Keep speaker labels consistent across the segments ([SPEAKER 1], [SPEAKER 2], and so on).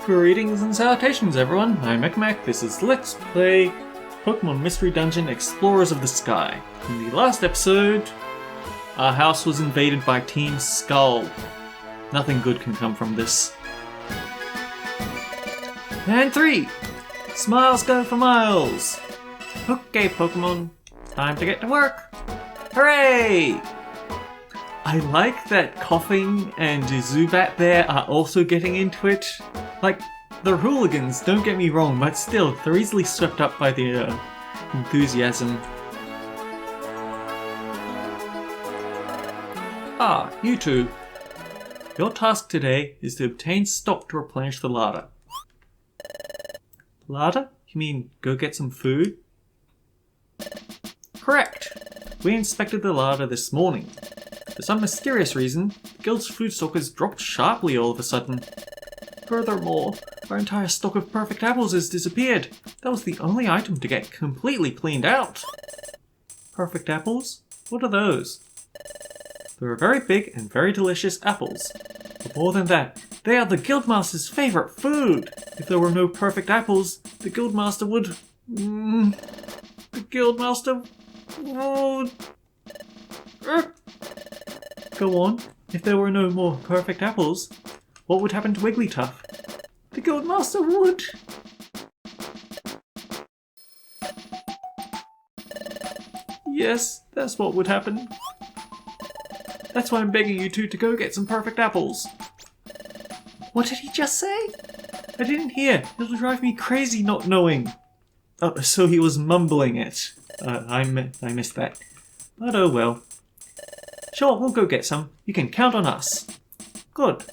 [SPEAKER 1] Greetings and salutations everyone, I'm Mac. This is Let's Play Pokemon Mystery Dungeon Explorers of the Sky. In the last episode, our house was invaded by Team Skull. Nothing good can come from this. And 3! Smiles go for miles! Okay Pokemon, time to get to work! Hooray! I like that Coughing and Zubat there are also getting into it. Like, the hooligans, don't get me wrong, but still, they're easily swept up by the enthusiasm. Ah, you two. Your task today is to obtain stock to replenish the larder. Larder? You mean go get some food? Correct. We inspected the larder this morning. For some mysterious reason, the guild's food stock has dropped sharply all of a sudden. Furthermore, our entire stock of perfect apples has disappeared. That was the only item to get completely cleaned out. Perfect apples? What are those? They're very big and very delicious apples. But more than that, they are the Guildmaster's favourite food. If there were no perfect apples, the Guildmaster would... the Guildmaster would... Go on. If there were no more perfect apples, what would happen to Wigglytuff? The Guildmaster would... Yes, that's what would happen. That's why I'm begging you two to go get some perfect apples. What did he just say? I didn't hear. It'll drive me crazy not knowing. Oh, so he was mumbling it. I missed that. But oh well. Sure, we'll go get some. You can count on us. Good.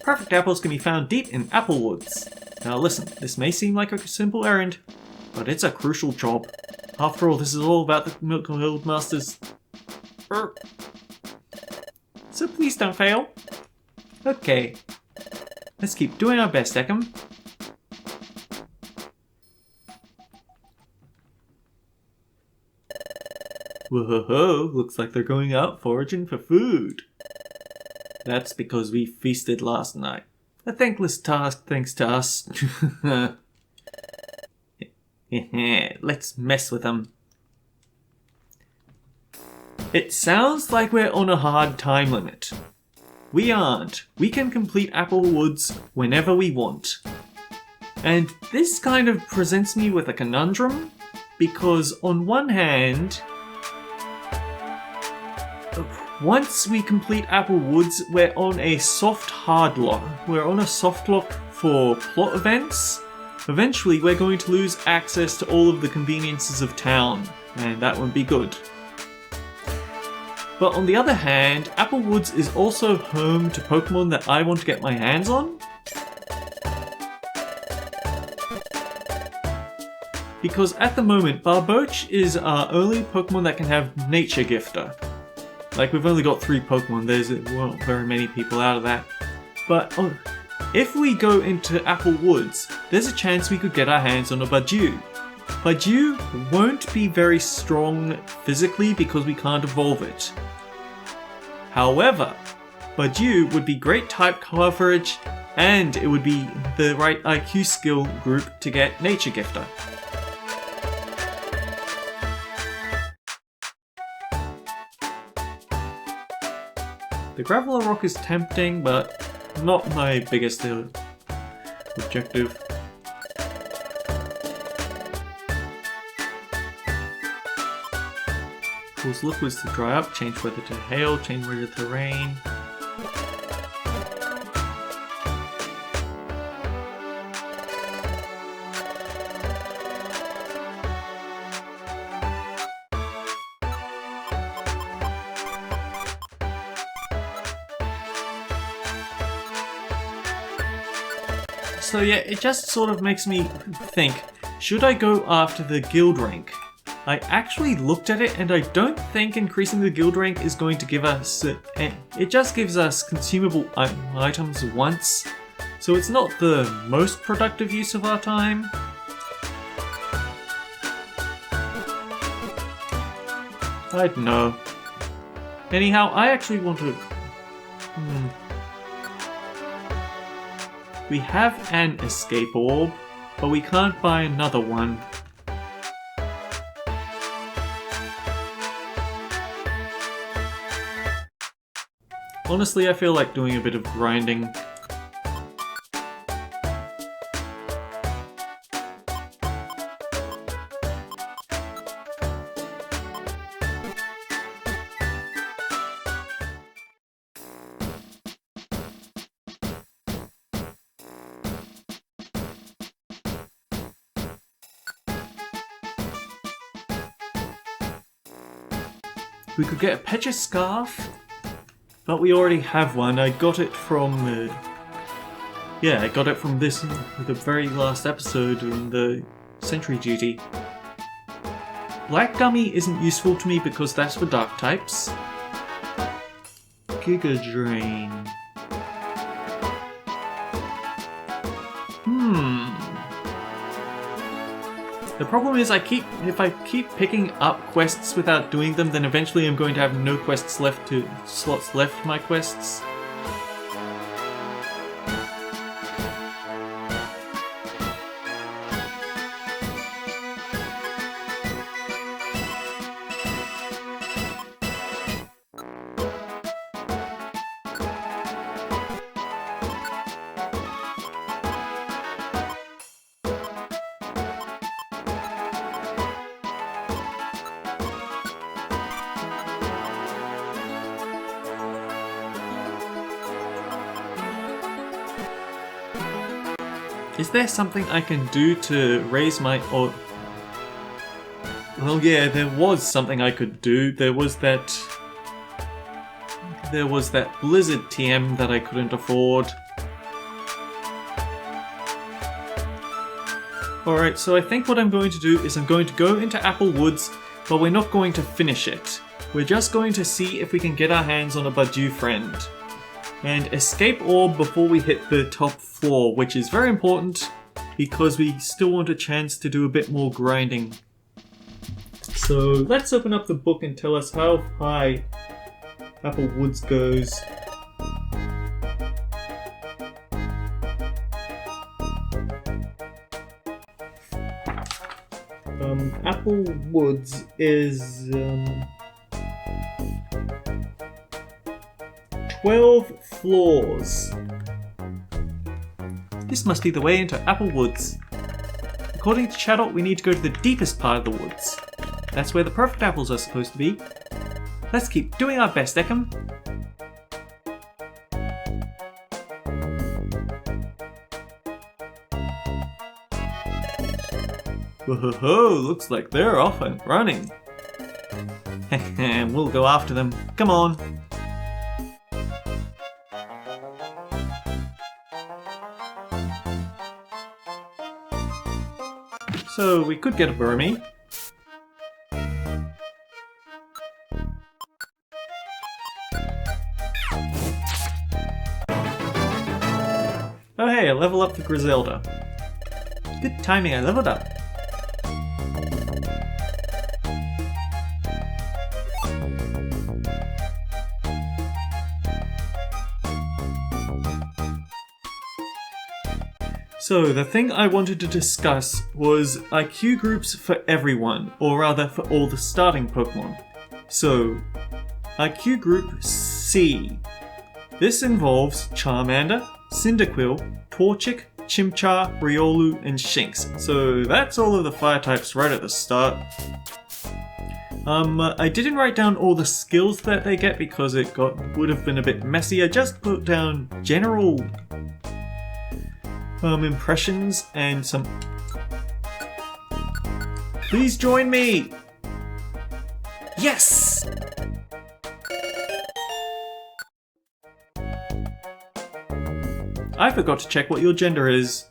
[SPEAKER 1] Perfect apples can be found deep in apple woods. Now listen, this may seem like a simple errand, but it's a crucial job. After all, this is all about the Guildmaster's... So please don't fail. Okay. Let's keep doing our best, Ekam. Whoa, looks like they're going out foraging for food. That's because we feasted last night. A thankless task thanks to us. Let's mess with them. It sounds like we're on a hard time limit. We aren't. We can complete Apple Woods whenever we want. And this kind of presents me with a conundrum, because on one hand, once we complete Apple Woods, we're on a soft hard lock. We're on a soft lock for plot events. Eventually, we're going to lose access to all of the conveniences of town, and that won't be good. But on the other hand, Apple Woods is also home to Pokemon that I want to get my hands on. Because at the moment, Barboach is our only Pokemon that can have Nature Gifter. Like, we've only got 3 Pokemon, there's not very many people out of that. But if we go into Apple Woods, there's a chance we could get our hands on a Baju. Baju won't be very strong physically because we can't evolve it. However, Baju would be great type coverage, and it would be the right IQ skill group to get Nature Gifter. The Graveler Rock is tempting, but not my biggest objective. Cause liquids to dry up, change weather to hail, change weather to rain. So yeah, it just sort of makes me think, should I go after the guild rank? I actually looked at it and I don't think increasing the guild rank is going to give us... It just gives us consumable items once, so it's not the most productive use of our time. I don't know. Anyhow, I actually want to... We have an escape orb, but we can't buy another one. Honestly, I feel like doing a bit of grinding. We could get a Pecha Scarf, but we already have one. I got it from... I got it from the very last episode in the Sentry Duty. Black Gummy isn't useful to me because that's for dark types. Giga Drain. The problem is if I keep picking up quests without doing them, then eventually I'm going to have no slots left for my quests. Is there something I can do to raise my... Well, yeah, there was something I could do. There was that Blizzard TM that I couldn't afford. Alright, so I think what I'm going to do is I'm going to go into Apple Woods, but we're not going to finish it. We're just going to see if we can get our hands on a Badu friend. And escape orb before we hit the top floor, which is very important because we still want a chance to do a bit more grinding. So let's open up the book and tell us how high Apple Woods goes. Apple Woods is 12 floors. This must be the way into Apple Woods. According to Chattel, we need to go to the deepest part of the woods. That's where the perfect apples are supposed to be. Let's keep doing our best, Ekam. Whoa, looks like they're off and running. We'll go after them. Come on. So we could get a Burmy. Oh hey, I level up the Griselda. Good timing, I leveled up. So, the thing I wanted to discuss was IQ groups for everyone, or rather for all the starting Pokemon. So, IQ group C. This involves Charmander, Cyndaquil, Torchic, Chimchar, Riolu, and Shinx. So that's all of the fire types right at the start. I didn't write down all the skills that they get because it would have been a bit messy. I just put down general impressions and some... Please join me! Yes! I forgot to check what your gender is.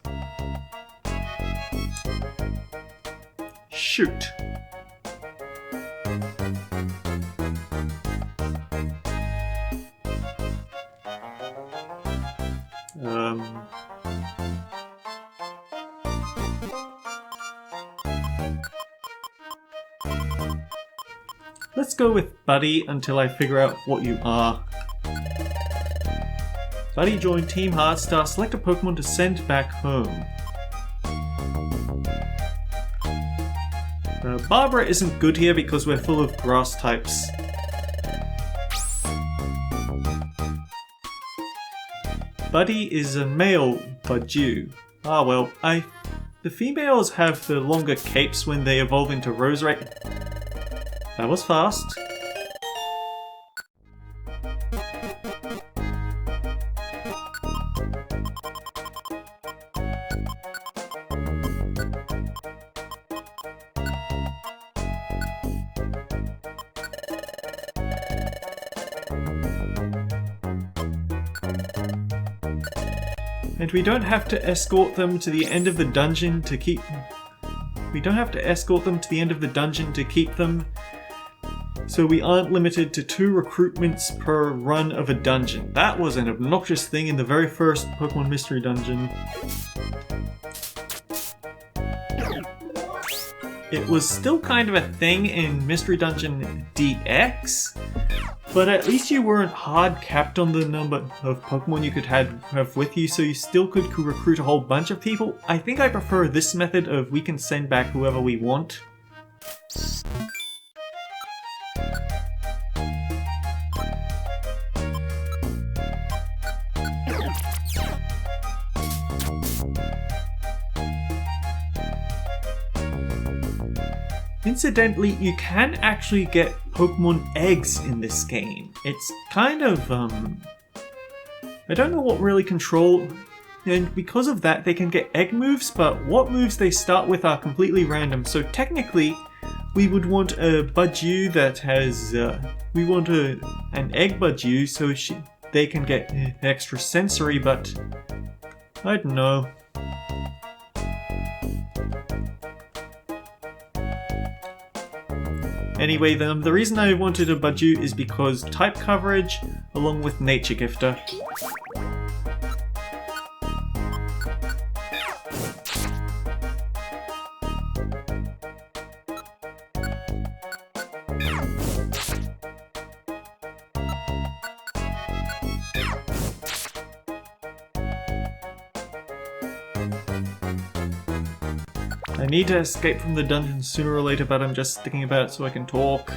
[SPEAKER 1] Shoot. Let's go with Buddy until I figure out what you are. Buddy joined Team Heartstar, select a Pokemon to send back home. Barbara isn't good here because we're full of grass types. Buddy is a male Budgew. Ah well, the females have the longer capes when they evolve into Roserade. That was fast. And we don't have to escort them to the end of the dungeon to keep... We don't have to escort them to the end of the dungeon to keep them. So we aren't limited to 2 recruitments per run of a dungeon. That was an obnoxious thing in the very first Pokemon Mystery Dungeon. It was still kind of a thing in Mystery Dungeon DX, but at least you weren't hard capped on the number of Pokemon you could have with you, so you still could recruit a whole bunch of people. I think I prefer this method of we can send back whoever we want. Incidentally, you can actually get Pokemon eggs in this game. It's kind of, I don't know what really control, and because of that they can get egg moves, but what moves they start with are completely random. So technically, we would want a Budgew that has, we want an egg Budgew so they can get extra sensory, but I don't know. Anyway, the reason I wanted a Budgew is because type coverage along with Nature Gifter. I need to escape from the dungeon sooner or later, but I'm just thinking about it so I can talk.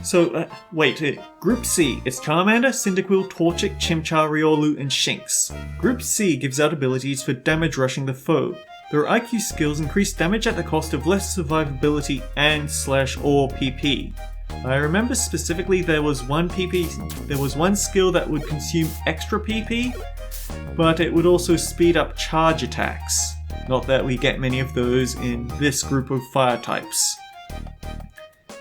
[SPEAKER 1] So, wait, Group C. It's Charmander, Cyndaquil, Torchic, Chimchar, Riolu, and Shinx. Group C gives out abilities for damage rushing the foe. Their IQ skills increase damage at the cost of less survivability and /or PP. I remember specifically there was one skill that would consume extra PP, but it would also speed up charge attacks. Not that we get many of those in this group of fire types.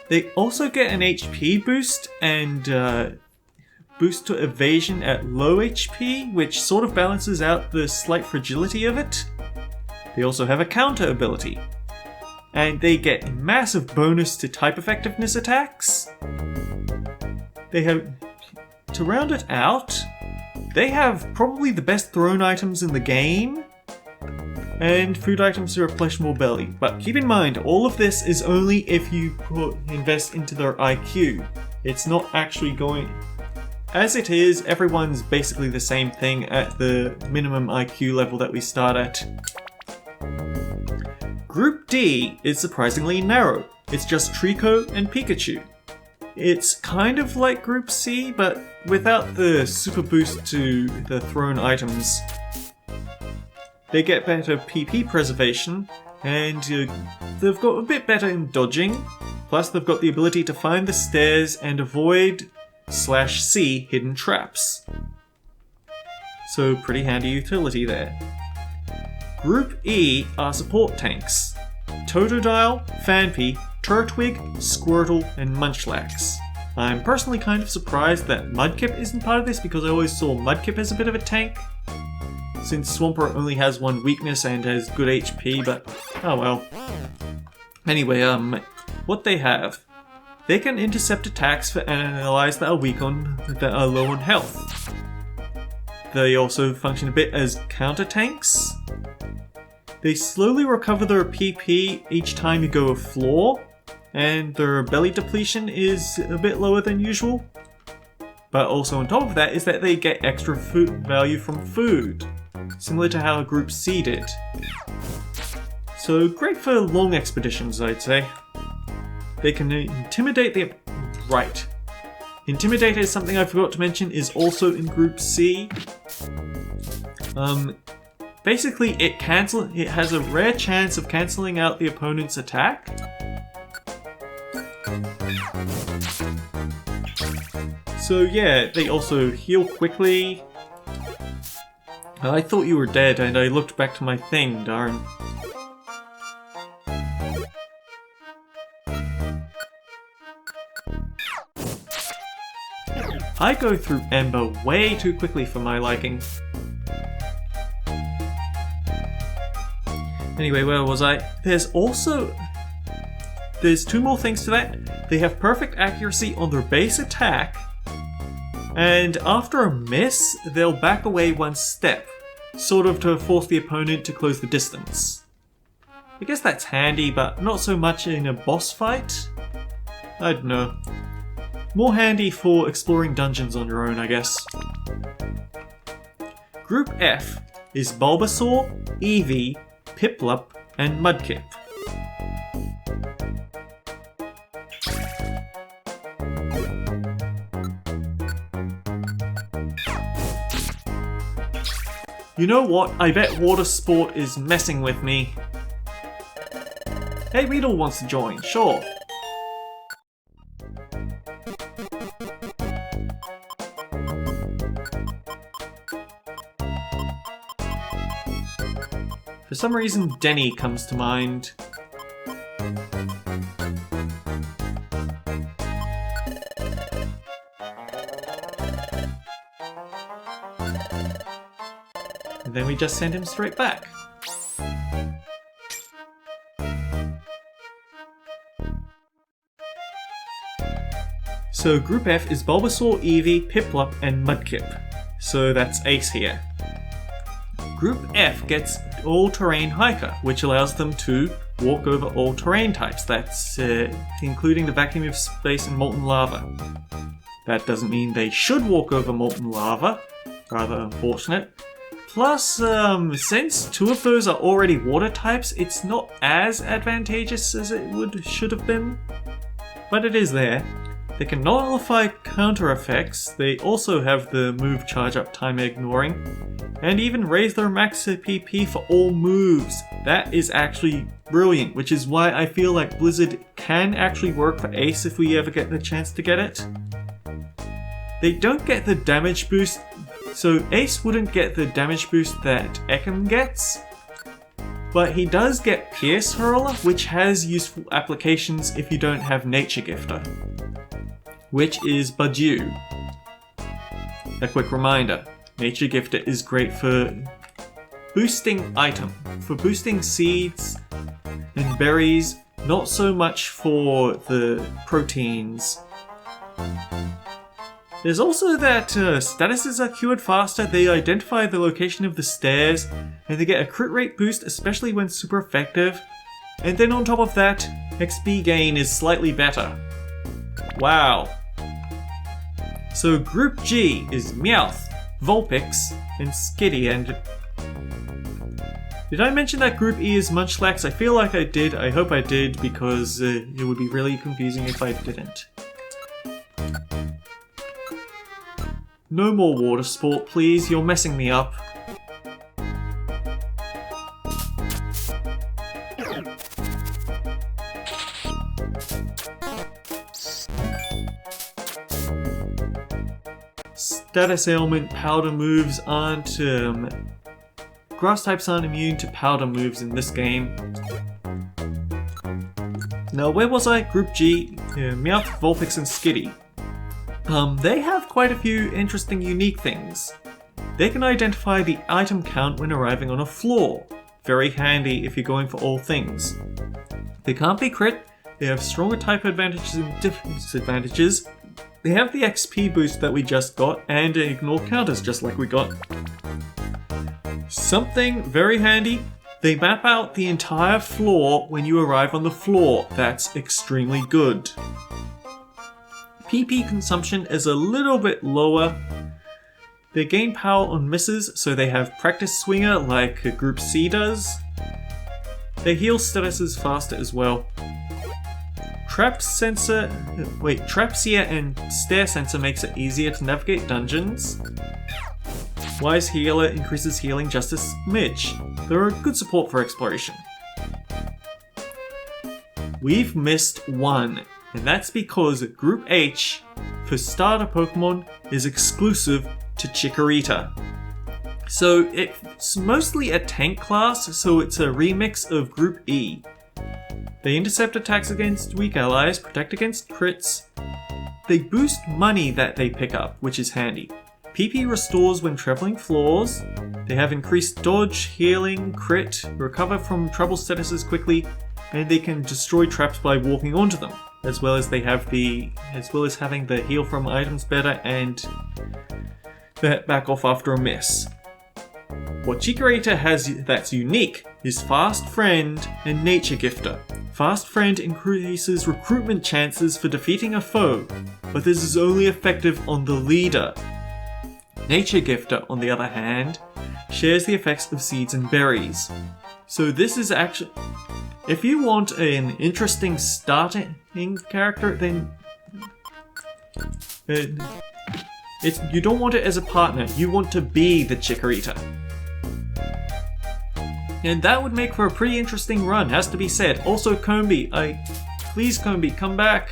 [SPEAKER 1] They also get an HP boost and boost to evasion at low HP, which sort of balances out the slight fragility of it. They also have a counter ability. And they get massive bonus to type effectiveness attacks. They have, to round it out, they have probably the best thrown items in the game. And food items to replenish more belly. But keep in mind, all of this is only if you invest into their IQ. It's not actually going... As it is, everyone's basically the same thing at the minimum IQ level that we start at. Group D is surprisingly narrow. It's just Trico and Pikachu. It's kind of like Group C, but without the super boost to the thrown items. They get better PP preservation, and they've got a bit better in dodging, plus they've got the ability to find the stairs and avoid /C hidden traps. So pretty handy utility there. Group E are support tanks. Totodile, Phanpy, Turtwig, Squirtle, and Munchlax. I'm personally kind of surprised that Mudkip isn't part of this because I always saw Mudkip as a bit of a tank. Since Swampert only has one weakness and has good HP, but oh well. Anyway, what they have. They can intercept attacks for allies that are low on health. They also function a bit as counter tanks. They slowly recover their PP each time you go a floor, and their belly depletion is a bit lower than usual. But also on top of that is that they get extra food value from food, similar to how Group C did. So great for long expeditions, I'd say. They can intimidate the... Right. Intimidate is something I forgot to mention is also in Group C. Basically it has a rare chance of cancelling out the opponent's attack. So yeah, they also heal quickly. I thought you were dead and I looked back to my thing, darn. I go through Ember way too quickly for my liking. Anyway, where was I? There's two more things to that. They have perfect accuracy on their base attack, and after a miss, they'll back away one step, sort of to force the opponent to close the distance. I guess that's handy, but not so much in a boss fight? I don't know. More handy for exploring dungeons on your own, I guess. Group F is Bulbasaur, Eevee, Piplup, and Mudkip. You know what? I bet water sport is messing with me. Hey, Weedle wants to join, sure. For some reason, Denny comes to mind. And then we just send him straight back. So Group F is Bulbasaur, Eevee, Piplup, and Mudkip. So that's Ace here. Group F gets All-Terrain Hiker, which allows them to walk over all terrain types. That's including the Vacuum of Space and Molten Lava. That doesn't mean they should walk over Molten Lava. Rather unfortunate. Plus, since two of those are already water types, it's not as advantageous as it should have been. But it is there. They can nullify counter effects. They also have the move charge up time ignoring. And even raise their max PP for all moves. That is actually brilliant, which is why I feel like Blizzard can actually work for Ace if we ever get the chance to get it. They don't get the damage boost, so Ace wouldn't get the damage boost that Ekam gets, but he does get Pierce Hurler, which has useful applications if you don't have Nature Gifter, which is Badu. A quick reminder. Nature Gifter is great for boosting for boosting seeds and berries, not so much for the proteins. There's also that statuses are cured faster, they identify the location of the stairs, and they get a crit rate boost, especially when super effective. And then on top of that, XP gain is slightly better. Wow. So Group G is Meowth, Vulpix, and Skitty, and... Did I mention that Group E is Munchlax? I feel like I did, I hope I did, because it would be really confusing if I didn't. No more water sport, please, you're messing me up. Status ailment powder moves aren't... grass types aren't immune to powder moves in this game. Now where was I? Group G, Meowth, Vulpix and Skitty. They have quite a few interesting unique things. They can identify the item count when arriving on a floor. Very handy if you're going for all things. They can't be crit, they have stronger type advantages and disadvantages. They have the XP boost that we just got, and ignore counters just like we got. Something very handy, they map out the entire floor when you arrive on the floor. That's extremely good. PP consumption is a little bit lower. They gain power on misses, so they have Practice Swinger like Group C does. They heal statuses faster as well. Trapseer and Stare Sensor makes it easier to navigate dungeons. Wise Healer increases healing just a smidge. They're a good support for exploration. We've missed one, and that's because Group H for starter Pokemon is exclusive to Chikarita. So it's mostly a tank class, so it's a remix of Group E. They intercept attacks against weak allies, protect against crits. They boost money that they pick up, which is handy. PP restores when traveling floors. They have increased dodge, healing, crit, recover from trouble statuses quickly, and they can destroy traps by walking onto them, as well as having the heal from items better and back off after a miss. What Chikarita has that's unique is Fast Friend and Nature Gifter. Fast Friend increases recruitment chances for defeating a foe, but this is only effective on the leader. Nature Gifter, on the other hand, shares the effects of seeds and berries. So this is actually... If you want an interesting starting character, then... you don't want it as a partner, you want to be the Chikarita. And that would make for a pretty interesting run, has to be said. Also, Combi, please Combi, come back.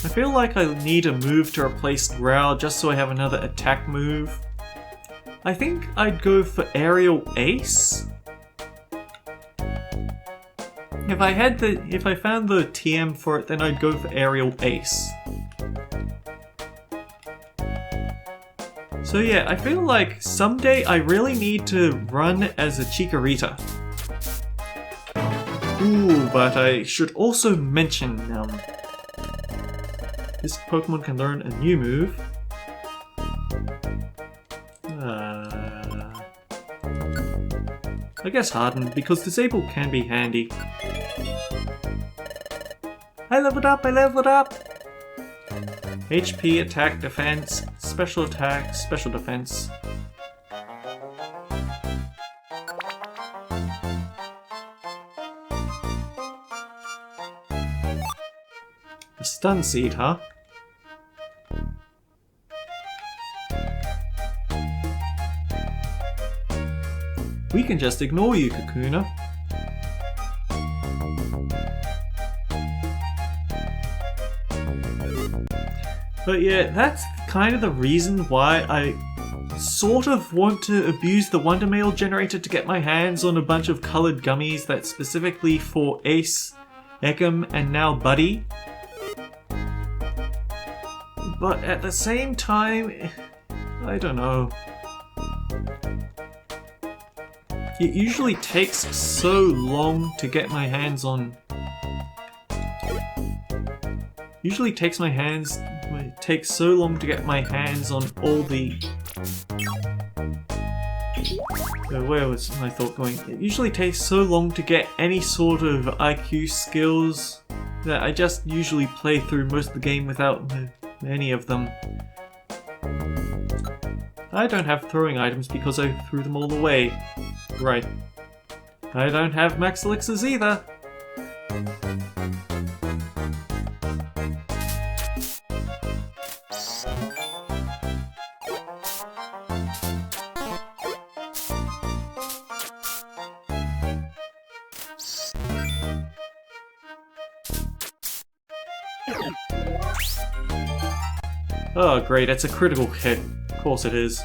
[SPEAKER 1] I feel like I need a move to replace Growl just so I have another attack move. I think I'd go for Aerial Ace. If I found the TM for it, then I'd go for Aerial Ace. So yeah, I feel like someday I really need to run as a Chikarita. Ooh, but I should also mention this Pokemon can learn a new move. I guess Harden, because Disable can be handy. I leveled up! HP, attack, defense, special attack, special defense. A stun seed, huh? We can just ignore you, Kakuna. But yeah, that's kind of the reason why I sort of want to abuse the Wonder Mail generator to get my hands on a bunch of colored gummies that's specifically for Ace, Ekam, and now Buddy. But at the same time, I don't know. It usually takes so long to get my hands on... It takes so long to get my hands on all the... Where was my thought going? It usually takes so long to get any sort of IQ skills that I just usually play through most of the game without any of them. I don't have throwing items because I threw them all away. Right. I don't have max elixirs either. Oh great, it's a critical hit. Of course it is.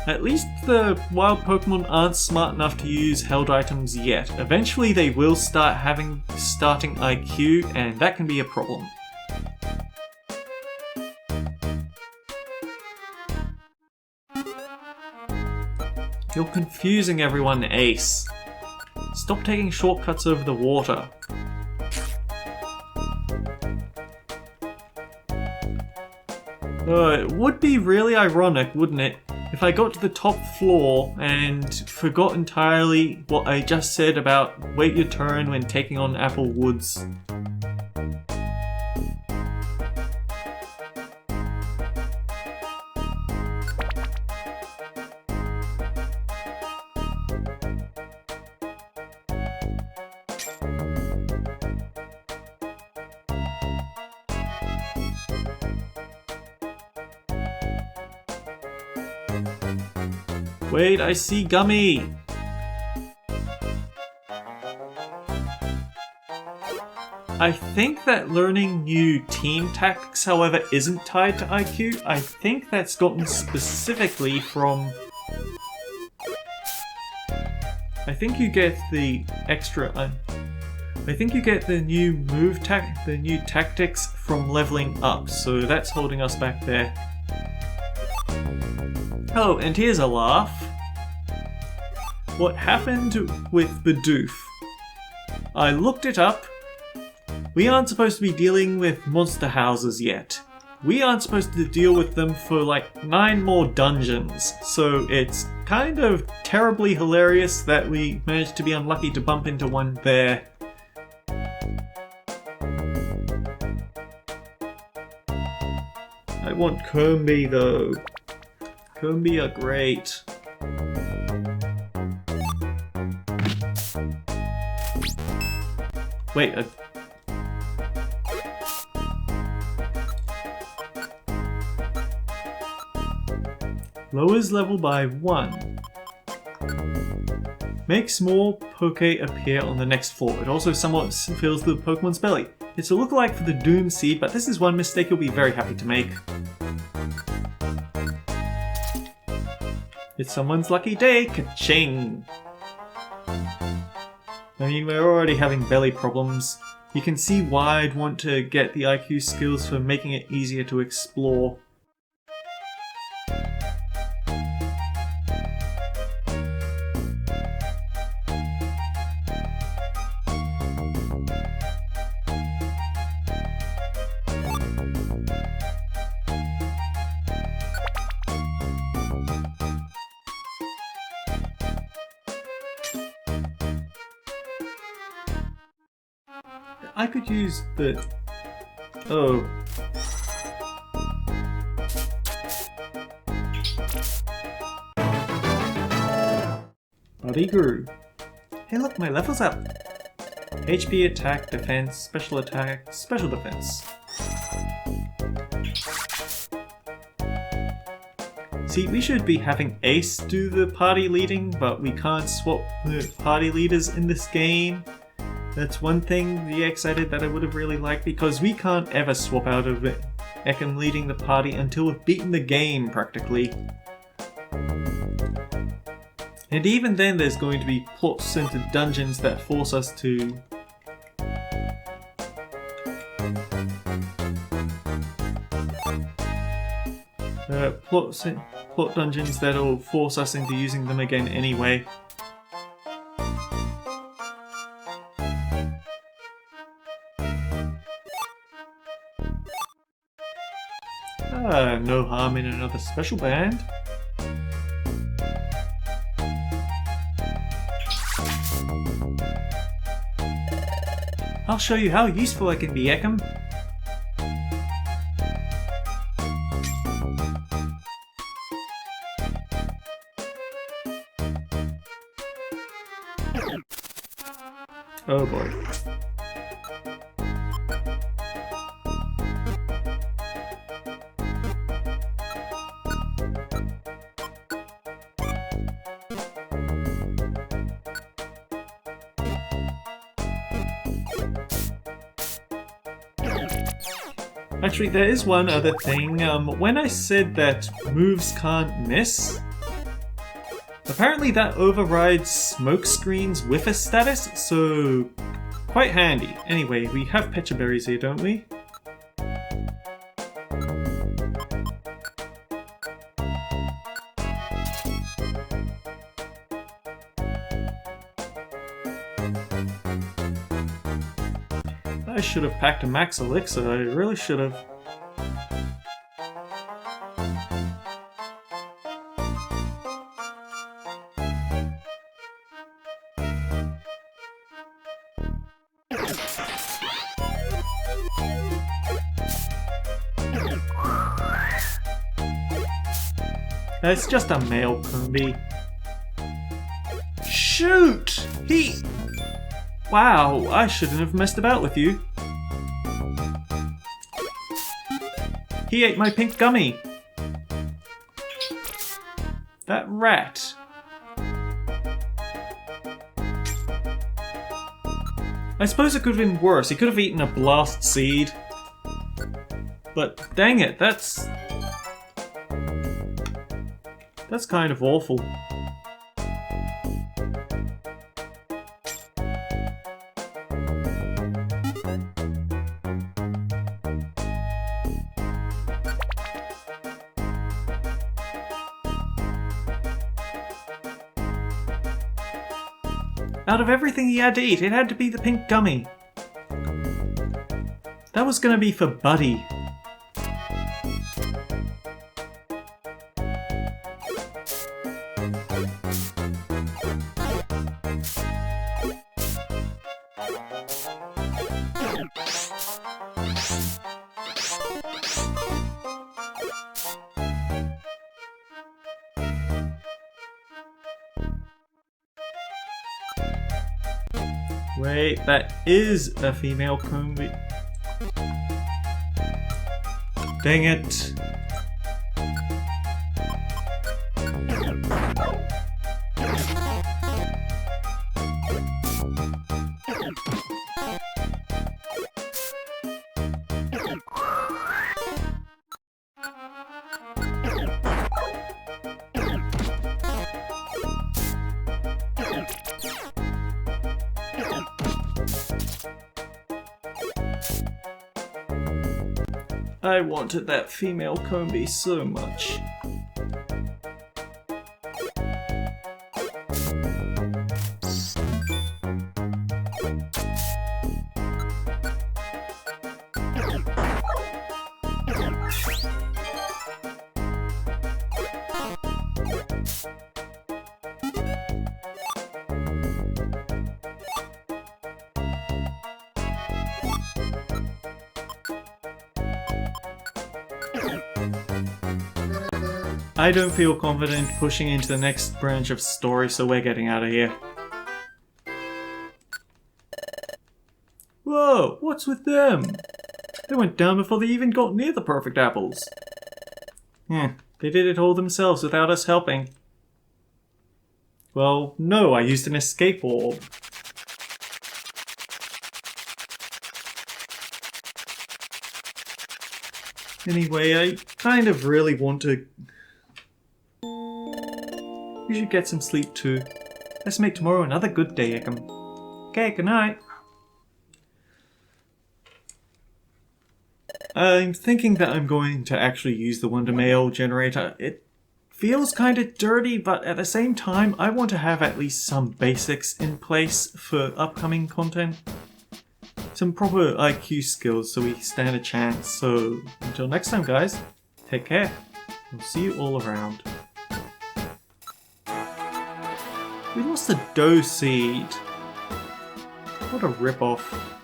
[SPEAKER 1] At least the wild Pokemon aren't smart enough to use held items yet. Eventually they will start having starting IQ, and that can be a problem. You're confusing everyone, Ace. Stop taking shortcuts over the water. It would be really ironic, wouldn't it, if I got to the top floor and forgot entirely what I just said about wait your turn when taking on Apple Woods. Wait, I see Gummy! I think that learning new team tactics, however, isn't tied to IQ. I think that's gotten specifically from... I think you get the extra... I think you get the new the new tactics from leveling up, so that's holding us back there. Oh, and here's a laugh. What happened with Bidoof? I looked it up. We aren't supposed to be dealing with monster houses yet. We aren't supposed to deal with them for like 9 more dungeons, so it's kind of terribly hilarious that we managed to be unlucky to bump into one there. I want Kirby though. Kirby are great. Wait, lowers level by 1. Makes more Poke appear on the next floor. It also somewhat fills the Pokemon's belly. It's a lookalike for the Doom Seed, but this is one mistake you'll be very happy to make. It's someone's lucky day, ka-ching! I mean, we're already having belly problems. You can see why I'd want to get the IQ skills for making it easier to explore. I could use the... Oh. Body grew. Hey look, my level's up! HP, attack, defense, special attack, special defense. See, we should be having Ace do the party leading, but we can't swap the party leaders in this game. That's one thing the excited that I would have really liked, because we can't ever swap out of it. Ekam leading the party until we've beaten the game, practically. And even then there's going to be plot-centered dungeons that force us to... plot dungeons that'll force us into using them again anyway. No harm in another special band. I'll show you how useful I can be, Ekam. Oh boy. Actually, there is one other thing. When I said that moves can't miss, apparently that overrides smokescreen's whiffer status, so quite handy. Anyway, we have Pecha Berries here, don't we? I should have packed a max elixir, I really should have. It's just a male Coombe. Shoot! Wow, I shouldn't have messed about with you. He ate my pink gummy. That rat. I suppose it could have been worse. He could have eaten a blast seed. But dang it, that's kind of awful. Out of everything he had to eat, it had to be the pink gummy. That was gonna be for Buddy. Wait, that is a female Coombe. Dang it. I wanted that female Coombe so much. I don't feel confident pushing into the next branch of story, so we're getting out of here. Whoa, what's with them? They went down before they even got near the perfect apples. They did it all themselves without us helping. Well, no, I used an escape orb. Anyway, I kind of really want to... You should get some sleep too. Let's make tomorrow another good day, Ekam. Okay, good night. I'm thinking that I'm going to actually use the Wonder Mail generator. It feels kind of dirty, but at the same time, I want to have at least some basics in place for upcoming content. Some proper IQ skills so we stand a chance. So until next time, guys, take care. We'll see you all around. We lost the dough seed. What a rip-off.